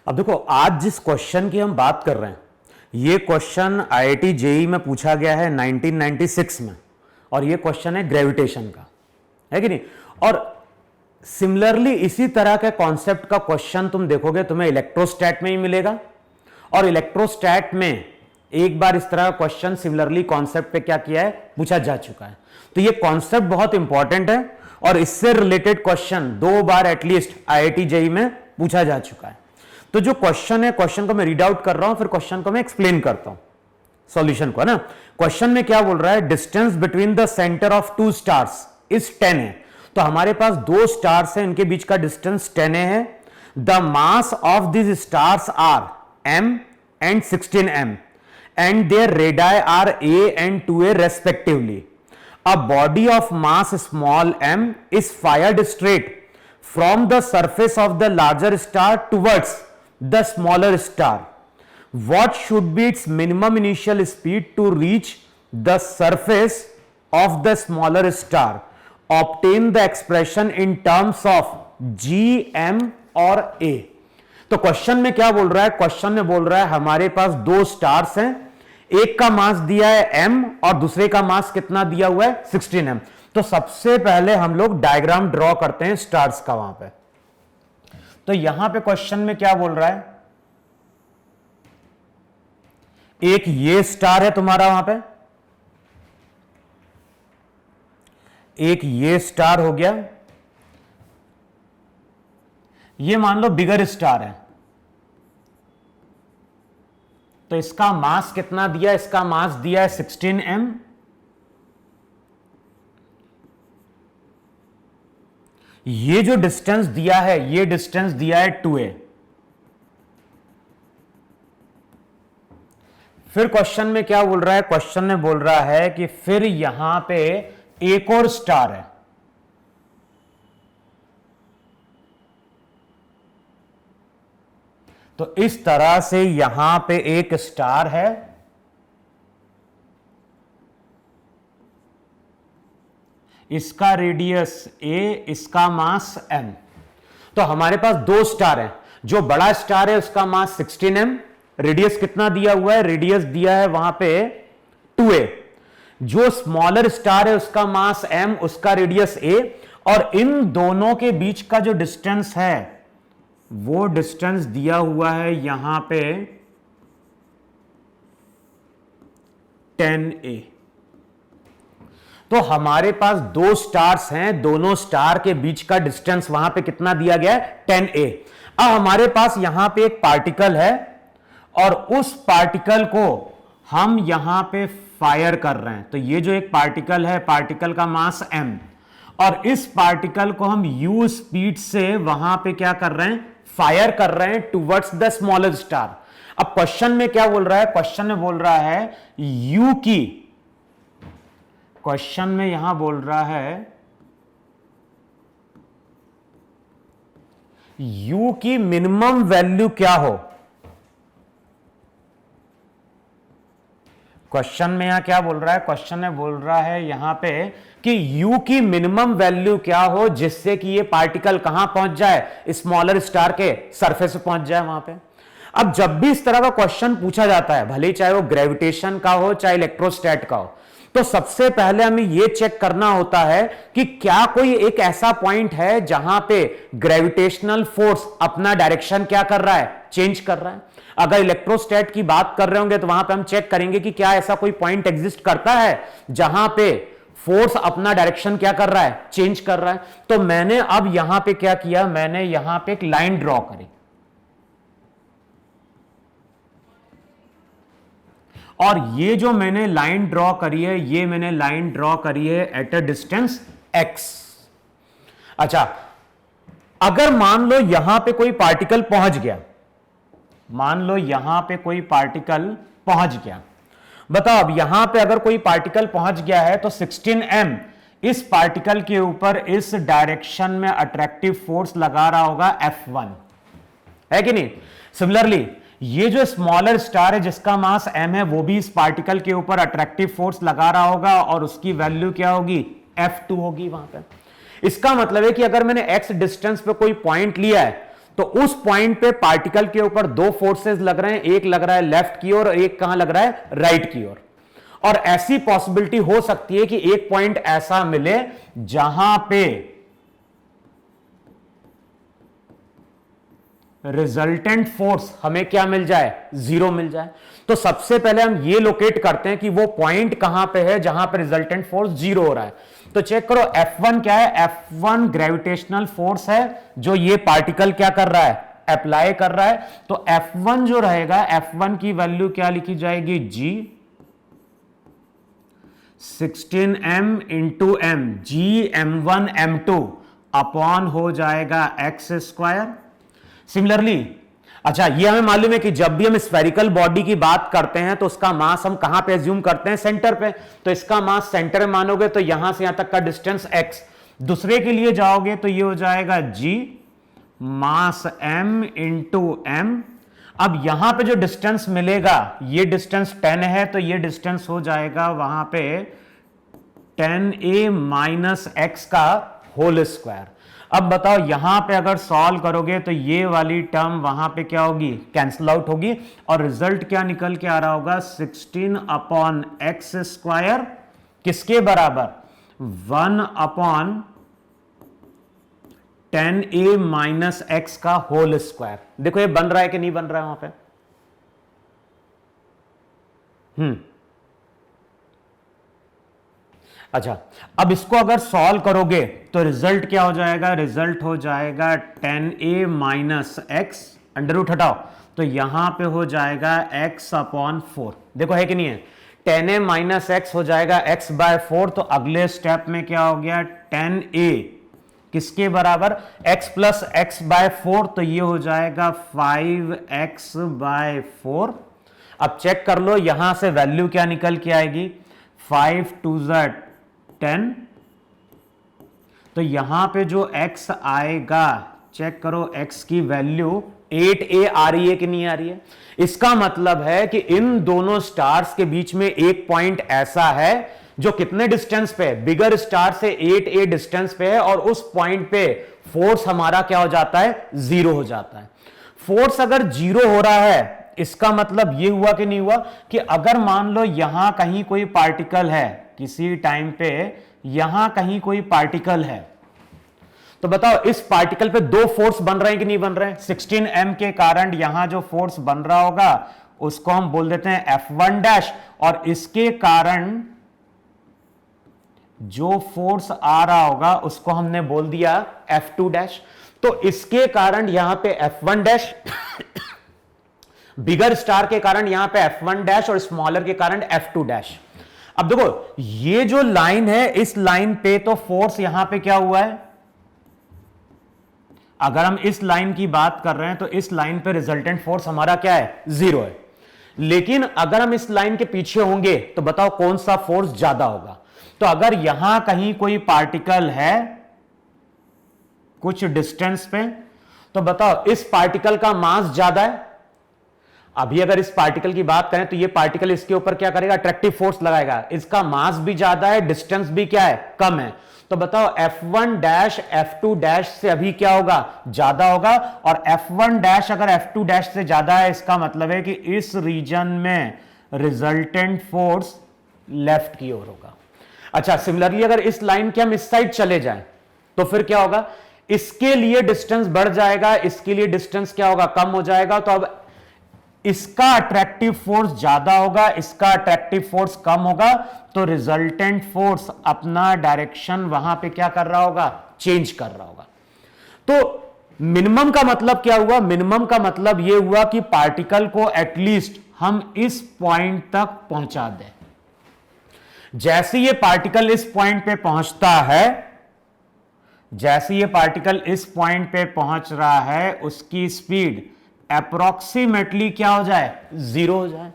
अब देखो, आज जिस क्वेश्चन की हम बात कर रहे हैं, ये क्वेश्चन आईआईटी जेईई में पूछा गया है 1996 में, और ये क्वेश्चन है ग्रेविटेशन का, है कि नहीं। और सिमिलरली इसी तरह के कॉन्सेप्ट का क्वेश्चन तुम देखोगे, तुम्हें इलेक्ट्रोस्टैट में ही मिलेगा। और इलेक्ट्रोस्टैट में एक बार इस तरह का क्वेश्चन सिमिलरली कॉन्सेप्ट पे क्या किया है, पूछा जा चुका है। तो ये कॉन्सेप्ट बहुत इंपॉर्टेंट है और इससे रिलेटेड क्वेश्चन 2 बार एटलीस्ट आईआईटी जेईई में पूछा जा चुका है। तो जो क्वेश्चन है, क्वेश्चन को मैं रीड आउट कर रहा हूं, फिर क्वेश्चन को मैं एक्सप्लेन करता हूं, सॉल्यूशन को, है ना। क्वेश्चन में क्या बोल रहा है, distance between the centre of 2 stars is 10 है। तो हमारे पास 2 स्टार्स हैं, इनके बीच का डिस्टेंस 10 है। The mass of this stars are m and 16m and their radii are a and 2a respectively. A body of mass small m is fired straight from the surface of the larger star towards the smaller star. What should be its minimum initial speed to reach the surface of the smaller star? Obtain the expression in terms of g, m और a. तो question में क्या बोल रहा है, question में बोल रहा है हमारे पास 2 स्टार्स हैं, एक का मास दिया है m और दूसरे का मास कितना दिया हुआ है, 16m। तो सबसे पहले हम लोग डायग्राम ड्रॉ करते हैं स्टार्स का वहां पे। तो यहां पे क्वेश्चन में क्या बोल रहा है, एक ये स्टार है तुम्हारा वहां पे, एक ये स्टार हो गया, ये मान लो बिगर स्टार है। तो इसका मास कितना दिया, इसका मास दिया है 16m। ये जो डिस्टेंस दिया है, ये डिस्टेंस दिया है 2a। फिर क्वेश्चन में क्या बोल रहा है, क्वेश्चन में बोल रहा है कि फिर यहां पे एक और स्टार है। तो इस तरह से यहां पे एक स्टार है, इसका रेडियस a, इसका मास m। तो हमारे पास 2 स्टार हैं, जो बड़ा स्टार है उसका मास 16m, रेडियस कितना दिया हुआ है, रेडियस दिया है वहां पे 2a। जो स्मॉलर स्टार है उसका मास m, उसका रेडियस a, और इन दोनों के बीच का जो डिस्टेंस है वो डिस्टेंस दिया हुआ है यहां पे 10a। तो हमारे पास 2 स्टार्स हैं, दोनों स्टार के बीच का डिस्टेंस वहां पे कितना दिया गया है, 10a। अब हमारे पास यहां पे एक पार्टिकल है और उस पार्टिकल को हम यहां पे फायर कर रहे हैं। तो ये जो एक पार्टिकल है, पार्टिकल का मास m, और इस पार्टिकल को हम u स्पीड से वहां पे क्या कर रहे हैं, फायर कर रहे हैं टुवर्ड्स द स्मॉलर स्टार। अब क्वेश्चन में क्या बोल रहा है, क्वेश्चन में बोल रहा है u की, क्वेश्चन में यहां बोल रहा है u की मिनिमम वैल्यू क्या हो। क्वेश्चन में यहां क्या बोल रहा है, क्वेश्चन में बोल रहा है यहां पे कि u की मिनिमम वैल्यू क्या हो जिससे कि ये पार्टिकल कहां पहुंच जाए, स्मॉलर स्टार के सरफेस पे पहुंच जाए वहां पे। अब जब भी इस तरह का क्वेश्चन पूछा जाता है, भले चाहे वो ग्रेविटेशन का हो चाहे इलेक्ट्रोस्टैट का हो, तो सबसे पहले हमें यह चेक करना होता है कि क्या कोई एक ऐसा पॉइंट है जहां पे ग्रेविटेशनल फोर्स अपना डायरेक्शन क्या कर रहा है, चेंज कर रहा है। अगर इलेक्ट्रोस्टैट की बात कर रहे होंगे तो वहां पे हम चेक करेंगे कि क्या ऐसा कोई पॉइंट एग्जिस्ट करता है जहां पे फोर्स अपना डायरेक्शन क्या कर रहा है, चेंज कर रहा है। तो मैंने अब यहां पे क्या किया, मैंने यहां पे एक लाइन ड्रॉ करी, और ये जो मैंने लाइन ड्रॉ करी है, ये मैंने लाइन ड्रॉ करी है एट अ डिस्टेंस x। अच्छा, अगर मान लो यहां पे कोई पार्टिकल पहुंच गया, मान लो यहां पे कोई पार्टिकल पहुंच गया, बताओ अब यहां पे अगर कोई पार्टिकल पहुंच गया है तो 16m इस पार्टिकल के ऊपर इस डायरेक्शन में अट्रैक्टिव फोर्स लगा रहा होगा F1, है कि नहीं। सिमिलरली ये जो स्मॉलर स्टार है जिसका मास m है, वो भी इस पार्टिकल के ऊपर अट्रैक्टिव फोर्स लगा रहा होगा और उसकी वैल्यू क्या होगी, F2 होगी वहां पे। इसका मतलब है कि अगर मैंने x डिस्टेंस पे कोई पॉइंट लिया है तो उस पॉइंट पे पार्टिकल के ऊपर दो फोर्सेस लग रहे हैं, एक लग रहा है लेफ्ट की ओर और एक कहां लग रहा है, राइट की ओर। और ऐसी पॉसिबिलिटी हो सकती है कि एक पॉइंट ऐसा मिले जहां पे रिजल्टेंट फोर्स हमें क्या मिल जाए, जीरो मिल जाए। तो सबसे पहले हम ये लोकेट करते हैं कि वो पॉइंट कहां पे है जहां पे रिजल्टेंट फोर्स जीरो हो रहा है। तो चेक करो F1 क्या है, F1 ग्रेविटेशनल फोर्स है जो ये पार्टिकल क्या कर रहा है, अप्लाई कर रहा है। तो F1 जो रहेगा, F1 की वैल्यू क्या लिखी जाएगी, G 16m into m, G m1 m2 upon हो जाएगा x स्क्वायर। सिमिलरली अच्छा, ये हमें मालूम है कि जब भी हम स्फेरिकल बॉडी की बात करते हैं तो उसका मास हम कहां पे एज्यूम करते हैं, सेंटर पे। तो इसका मास सेंटर में मानोगे तो यहां से यहां तक का डिस्टेंस x। दूसरे के लिए जाओगे तो ये हो जाएगा g मास m इंटू m। अब यहां पे जो डिस्टेंस मिलेगा, ये डिस्टेंस 10 है तो ये डिस्टेंस हो जाएगा वहां पे 10a माइनस x का होल स्क्वायर। अब बताओ यहां पे अगर सॉल्व करोगे तो ये वाली टर्म वहां पे क्या होगी, कैंसिल आउट होगी और रिजल्ट क्या निकल के आ रहा होगा, 16 अपॉन एक्स स्क्वायर किसके बराबर, 1 अपॉन 10a माइनस एक्स का होल स्क्वायर। देखो ये बन रहा है कि नहीं बन रहा है वहां पे। अच्छा, अब इसको अगर सॉल्व करोगे तो रिजल्ट क्या हो जाएगा, रिजल्ट हो जाएगा 10a minus x, under root हटाओ तो यहां पे हो जाएगा x अपॉन 4। देखो है कि नहीं है, 10a माइनस एक्स हो जाएगा x बाय 4। तो अगले स्टेप में क्या हो गया, 10a किसके बराबर, x प्लस एक्स बाय 4, तो ये हो जाएगा 5x बाय 4। अब चेक कर लो यहां से वैल्यू क्या निकल के आएगी, 5 2 10। तो यहां पे जो x आएगा, चेक करो x की वैल्यू 8a आ रही है कि नहीं आ रही है। इसका मतलब है कि इन दोनों स्टार्स के बीच में एक पॉइंट ऐसा है जो कितने डिस्टेंस पे, बिगर स्टार से 8a डिस्टेंस पे है और उस पॉइंट पे फोर्स हमारा क्या हो जाता है, जीरो हो जाता है। फोर्स अगर जीरो हो रहा है इसका मतलब यह हुआ कि नहीं हुआ कि अगर मान लो यहां कहीं कोई पार्टिकल है, किसी टाइम पे यहां कहीं कोई पार्टिकल है, तो बताओ इस पार्टिकल पे दो फोर्स बन रहे हैं कि नहीं बन रहे हैं। 16m के कारण यहां जो फोर्स बन रहा होगा उसको हम बोल देते हैं F1 डैश, और इसके कारण जो फोर्स आ रहा होगा उसको हमने बोल दिया F2 डैश। तो इसके कारण यहां पे F1 डैश, बिगर स्टार के कारण यहां पे F1 डैश और स्मॉलर के कारण F2 डैश। अब देखो ये जो लाइन है, इस लाइन पे तो फोर्स यहां पे क्या हुआ है, अगर हम इस लाइन की बात कर रहे हैं तो इस लाइन पे रिजल्टेंट फोर्स हमारा क्या है, जीरो है। लेकिन अगर हम इस लाइन के पीछे होंगे तो बताओ कौन सा फोर्स ज्यादा होगा। तो अगर यहां कहीं कोई पार्टिकल है कुछ डिस्टेंस पे, तो बताओ इस पार्टिकल का मास ज्यादा है। अभी अगर इस पार्टिकल की बात करें तो ये पार्टिकल इसके ऊपर क्या करेगा, अट्रैक्टिव फोर्स लगाएगा। इसका मास भी ज्यादा है, डिस्टेंस भी क्या है, कम है। तो बताओ F1 डैश F2 डैश से अभी क्या होगा, ज्यादा होगा। और F1 डैश अगर F2 डैश से ज्यादा है इसका मतलब है कि इस रीजन में रिजल्टेंट फोर्स लेफ्ट की ओर होगा। अच्छा, सिमिलरली अगर इस लाइन के हम इस साइड चले जाएं तो फिर क्या होगा, इसके लिए डिस्टेंस बढ़ जाएगा, इसके लिए डिस्टेंस क्या होगा, कम हो जाएगा। तो अब इसका अट्रैक्टिव फोर्स ज्यादा होगा, इसका अट्रैक्टिव फोर्स कम होगा, तो रिजल्टेंट फोर्स अपना डायरेक्शन वहां पे क्या कर रहा होगा, चेंज कर रहा होगा। तो मिनिमम का मतलब क्या हुआ, मिनिमम का मतलब यह हुआ कि पार्टिकल को एटलीस्ट हम इस पॉइंट तक पहुंचा दें। जैसे ये पार्टिकल इस पॉइंट पे पहुंचता है, जैसे ये पार्टिकल इस पॉइंट पे पहुंच रहा है, उसकी स्पीड अप्रोक्सीमेटली क्या हो जाए, जीरो हो जाए।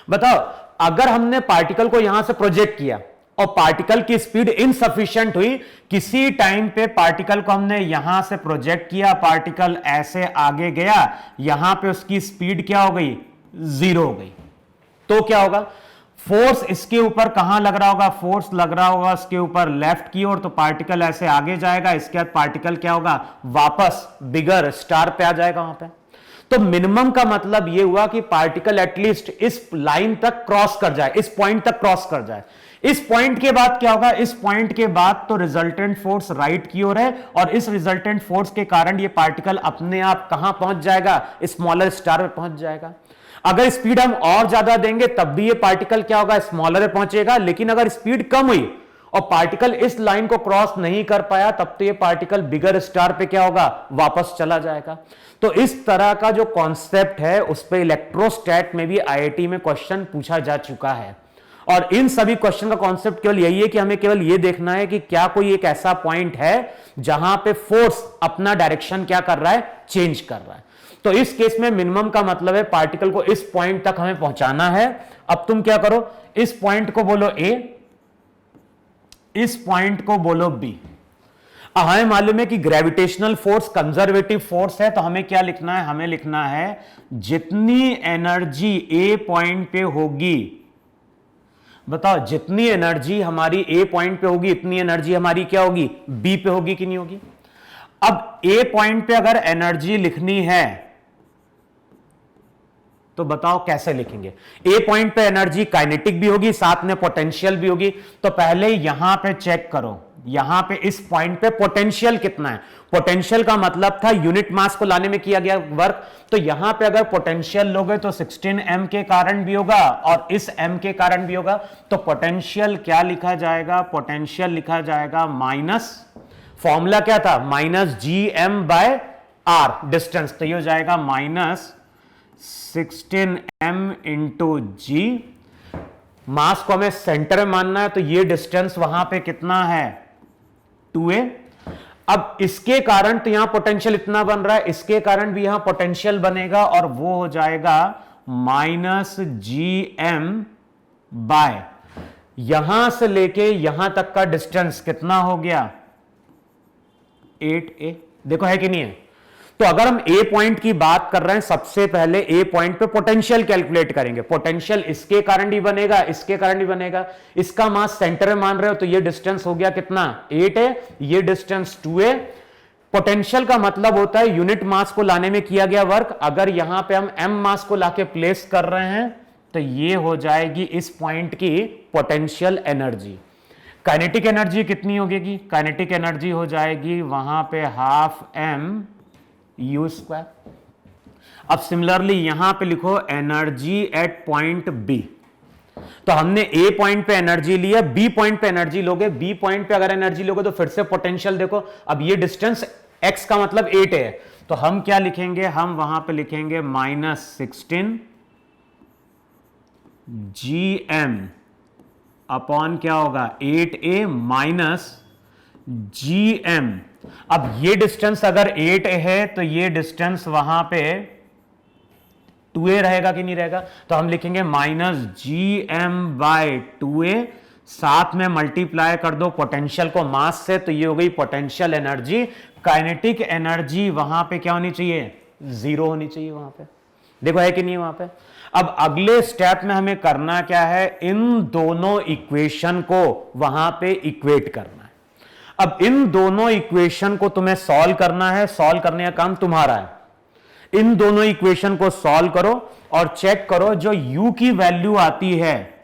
बताओ अगर हमने पार्टिकल को यहां से प्रोजेक्ट किया और पार्टिकल की स्पीड इनसफिशिएंट हुई, किसी टाइम पे पार्टिकल को हमने यहां से प्रोजेक्ट किया, पार्टिकल ऐसे आगे गया, यहां पे उसकी स्पीड क्या हो गई, जीरो हो गई, तो क्या होगा, फोर्स इसके ऊपर कहां लग रहा होगा, फोर्स लग रहा होगा इसके ऊपर लेफ्ट की ओर, तो पार्टिकल ऐसे आगे जाएगा, इसके बाद पार्टिकल क्या होगा, वापस बिगर स्टार पे आ जाएगा वहां पे। तो मिनिमम का मतलब यह हुआ कि पार्टिकल एटलीस्ट इस लाइन तक क्रॉस कर जाए, इस पॉइंट तक क्रॉस कर जाए। इस पॉइंट के बाद क्या होगा, इस पॉइंट के बाद तो रिजल्टेंट फोर्स राइट की ओर है, और इस रिजल्टेंट फोर्स के कारण ये पार्टिकल अपने आप कहां पहुंच जाएगा, स्मॉलर स्टार पे पहुंच जाएगा। अगर स्पीड हम और ज्यादा देंगे तब भी ये पार्टिकल क्या होगा, स्मॉलर पे पहुंचेगा, लेकिन अगर स्पीड कम हुई और पार्टिकल इस लाइन को क्रॉस नहीं कर पाया तब तो ये पार्टिकल बिगर स्टार पे क्या होगा, वापस चला जाएगा। तो इस तरह का जो कॉन्सेप्ट है उस पे इलेक्ट्रोस्टैट में भी आईआईटी में क्वेश्चन पूछा जा चुका है। और इन सभी क्वेश्चन का कॉन्सेप्ट केवल यही है कि हमें केवल यह देखना है कि क्या कोई एक ऐसा पॉइंट है जहां पे फोर्स अपना डायरेक्शन क्या कर रहा है, चेंज कर रहा है। तो इस केस में मिनिमम का मतलब है पार्टिकल को इस पॉइंट तक हमें पहुंचाना है। अब तुम क्या करो, इस पॉइंट को बोलो ए, इस पॉइंट को बोलो बी। हमें मालूम है कि ग्रेविटेशनल फोर्स कंजर्वेटिव फोर्स है, तो हमें क्या लिखना है, हमें लिखना है जितनी एनर्जी ए पॉइंट पे होगी, बताओ जितनी एनर्जी हमारी ए पॉइंट पे होगी इतनी एनर्जी हमारी क्या होगी, बी पे होगी कि नहीं होगी। अब ए पॉइंट पे अगर एनर्जी लिखनी है तो बताओ कैसे लिखेंगे। ए पॉइंट पे एनर्जी काइनेटिक भी होगी, साथ में पोटेंशियल भी होगी। तो पहले यहां पे चेक करो, यहां पे इस पॉइंट पे पोटेंशियल कितना है। पोटेंशियल का मतलब था यूनिट मास को लाने में किया गया वर्क। तो यहां पे अगर पोटेंशियल लोगे तो 16 m के कारण भी होगा और इस m के कारण भी होगा। तो पोटेंशियल क्या लिखा जाएगा, पोटेंशियल लिखा जाएगा माइनस, फॉर्मूला क्या था, minus GM by r distance. तो ये हो जाएगा माइनस 16m इंटू जी। मास को हमें सेंटर में मानना है, तो ये डिस्टेंस वहां पे कितना है, 2a। अब इसके कारण तो यहां पोटेंशियल इतना बन रहा है, इसके कारण भी यहां पोटेंशियल बनेगा और वो हो जाएगा माइनस GM बाय, यहां से लेके यहां तक का डिस्टेंस कितना हो गया, 8a। देखो है कि नहीं है। तो अगर हम ए पॉइंट की बात कर रहे हैं, सबसे पहले ए पॉइंट पे पोटेंशियल कैलकुलेट करेंगे। पोटेंशियल इसके कारण ही बनेगा, इसके कारण ही बनेगा। इसका मास सेंटर में मान रहे हो तो ये डिस्टेंस हो गया कितना, 8 है, ये डिस्टेंस 2 है। पोटेंशियल का मतलब होता है यूनिट मास को लाने में किया गया वर्क। अगर यहां पे हम m मास को लाके प्लेस कर रहे हैं तो ये हो जाएगी इस पॉइंट की पोटेंशियल एनर्जी। काइनेटिक एनर्जी कितनी होगी, काइनेटिक एनर्जी हो जाएगी वहां पे हाफ m u स्क्वायर। अब सिमिलरली यहां पे लिखो एनर्जी एट पॉइंट बी। तो हमने ए पॉइंट पे एनर्जी लिया, बी पॉइंट पे एनर्जी लोगे, बी पॉइंट पे अगर एनर्जी लोगे तो फिर से पोटेंशियल देखो। अब ये डिस्टेंस x का मतलब 8 है, तो हम क्या लिखेंगे, हम वहां पे लिखेंगे माइनस 16 GM अपॉन क्या होगा 8a माइनस GM। अब ये डिस्टेंस अगर 8 है तो ये डिस्टेंस वहां पे 2a रहेगा कि नहीं रहेगा। तो हम लिखेंगे माइनस GM बाय 2a, साथ में मल्टीप्लाई कर दो पोटेंशियल को मास से, तो ये हो गई पोटेंशियल एनर्जी। काइनेटिक एनर्जी वहां पे क्या होनी चाहिए, 0 होनी चाहिए वहां पे। देखो है कि नहीं वहां पे। अब अगले स्टेप में हमें करना क्या है, इन दोनों इक्वेशन को वहां पे इक्वेट करना है। अब इन दोनों इक्वेशन को तुम्हें सॉल्व करना है, सॉल्व करने का काम तुम्हारा है। इन दोनों इक्वेशन को सॉल्व करो और चेक करो जो u की वैल्यू आती है,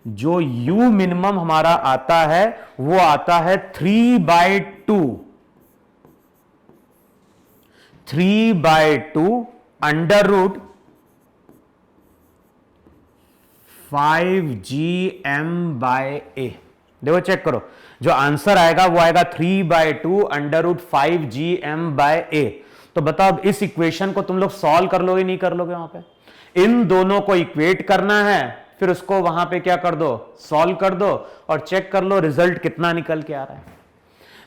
जो u मिनिमम हमारा आता है वो आता है 3/2 under root 5GM by a। देखो चेक करो, जो आंसर आएगा वो आएगा 3/2 under root 5GM by a। तो बताओ अब इस इक्वेशन को तुम लोग सॉल्व कर लोगे नहीं कर लोगे, वहां पे इन दोनों को इक्वेट करना है, फिर उसको वहां पे क्या कर दो, सॉल्व कर दो और चेक कर लो रिजल्ट कितना निकल के आ रहा है।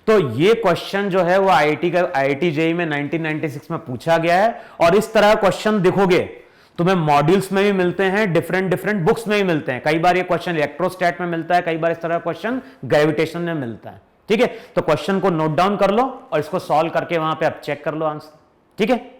तो ये क्वेश्चन जो है वो आईआईटी जेईई में 1996 में पूछा गया है। और इस तरह क्वेश्चन देखोगे तुम्हें मॉड्यूल्स में भी मिलते हैं, डिफरेंट बुक्स में भी मिलते हैं। कई बार ये क्वेश्चन इलेक्ट्रोस्टैट में मिलता है, कई बार इस तरह क्वेश्चन ग्रेविटेशन में मिलता है। ठीक है, तो क्वेश्चन को नोट डाउन कर लो और इसको सॉल्व करके वहां पे आप चेक कर लो आंसर। ठीक है।